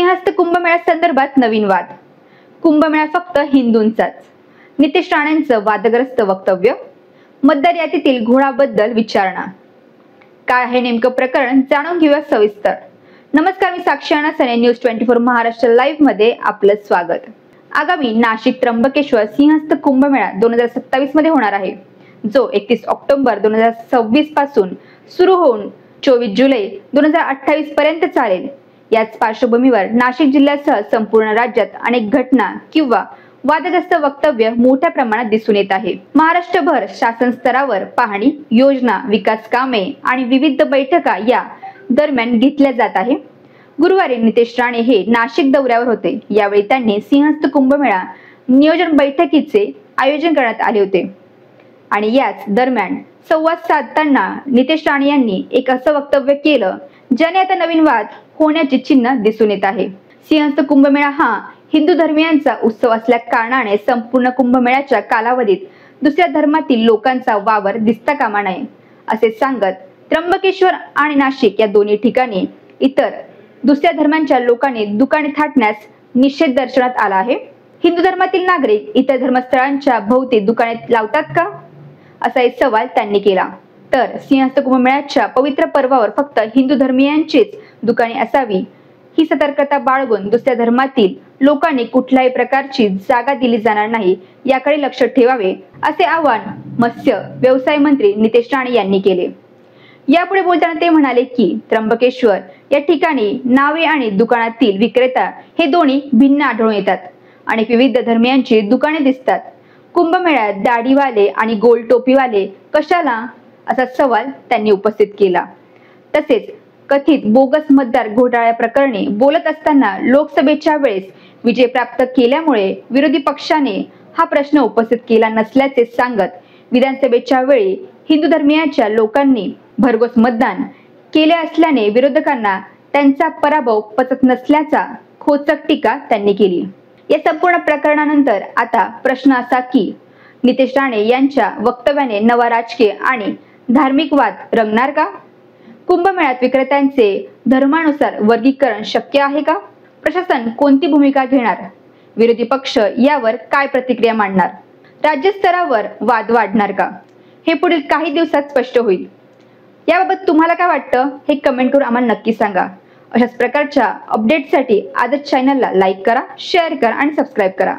सिंहस्थ कुंभमेळा संदर्भात नवीन वाद। कुंभमेळा फक्त हिंदूंचाच, नितेश राणेंचं वादग्रस्त वक्तव्य। मतदार यादीतील घोळाबद्दल विचारणा। काय आहे नेमकं प्रकरण जाणून घेऊया सविस्तर। नमस्कार, मी साक्षी अनासने, न्यूज 24 महाराष्ट्र लाईव्ह मध्ये आपलं स्वागत। आगामी नाशिक त्र्यंबकेश्वर सिंहस्थ कुंभमेळा 2027 मध्ये होणार आहे, जो 31 ऑक्टोबर 2026 पासून सुरू होऊन 24 जुलै 2028 पर्यंत चालेल। याच पार्श्वभूमीवर नाशिक जिल्ह्यासह संपूर्ण राज्यात अनेक घटना किंवा वादग्रस्त वक्तव्य मोठ्या प्रमाणात दिसून येत आहे। महाराष्ट्रभर शासन स्तरावर पाहणी, योजना, विकास कामे आणि विविध बैठका या दरम्यान घेतल्या जात आहे। गुरुवारी नितेश राणे हे नाशिक दौऱ्यावर होते। यावेळी त्यांनी सिंहस्थ कुंभमेळा नियोजन बैठकीचे आयोजन करण्यात आले होते आणि याच दरम्यान संवाद साधताना नितेश राणे यांनी एक असं वक्तव्य केलं ज्याने आता नवीन वाद होण्याचे चिन्ह दिसून येत आहे। सिंहस्थ कुंभमेळा हा हिंदू धर्मियांचा उत्सव असल्या कारणाने संपूर्ण कुंभमेळ्याच्या कालावधीत दुसऱ्या धर्मातील लोकांचा वावर दिसता कामा नये, असे सांगत त्र्यंबकेश्वर आणि नाशिक या दोन्ही ठिकाणी इतर दुसऱ्या धर्मांच्या लोकांनी दुकाने थाटण्यास निषेध दर्शवण्यात आला आहे। हिंदू धर्मातील नागरिक इतर धर्मस्थळांच्या भोवती दुकाने लावतात का, असा एक सवाल त्यांनी केला। तर सिंहस्थ कुंभमेळ्याच्या पवित्र पर्वावर फक्त हिंदू धर्मीयांचीच दुकाने असावी, ही सतर्कता बाळगून दुसऱ्या धर्मातील लोकांनी कुठल्याही प्रकारची जागा दिली जाणार नाही याकडे लक्ष ठेवावे, असे आवाहन मत्स्य व्यवसाय मंत्री नितेश राणे यांनी केले। यापुढे बोलताना ते म्हणाले की त्र्यंबकेश्वर या ठिकाणी नावे आणि दुकानातील विक्रेता हे दोन्ही भिन्न आढळून येतात। अनेक विविध धर्मियांची दुकाने दिसतात। कुंभमेळ्यात दाढीवाले आणि गोल टोपीवाले कशाला, असा सवाल त्यांनी उपस्थित केला। तसेच कथित बोगस मतदार घोटाळ्या प्रकरणी बोलत असताना लोकसभेच्या वेळेस विजय प्राप्त केल्यामुळे विरोधी पक्षाने हा प्रश्न उपस्थित केला नसल्याचे सांगत विधानसभेच्या वेळी हिंदू धर्मियांच्या लोकांनी भरघोस मतदान केले असल्याने विरोधकांना त्यांचा पराभव पचत नसल्याचा खोचक टीका त्यांनी केली। या संपूर्ण प्रकरणानंतर आता प्रश्न असा की नितेश राणे यांच्या वक्तव्याने नवा राजकीय आणि धार्मिक वाद रंगणार का? कुंभमेळ्यात विक्रेत्यांचे धर्मानुसार वर्गीकरण शक्य आहे का? प्रशासन कोणती भूमिका घेणार? विरोधी पक्ष यावर काय प्रतिक्रिया मांडणार? राज्यस्तरावर वाद वाढणार का? हे पुढील काही दिवसात स्पष्ट होईल। याबाबत तुम्हाला काय वाटतं हे कमेंट करून आम्हाला नक्की सांगा। अशाच प्रकारच्या अपडेटसाठी आजच चॅनलला लाईक करा, शेअर करा आणि सबस्क्राईब करा।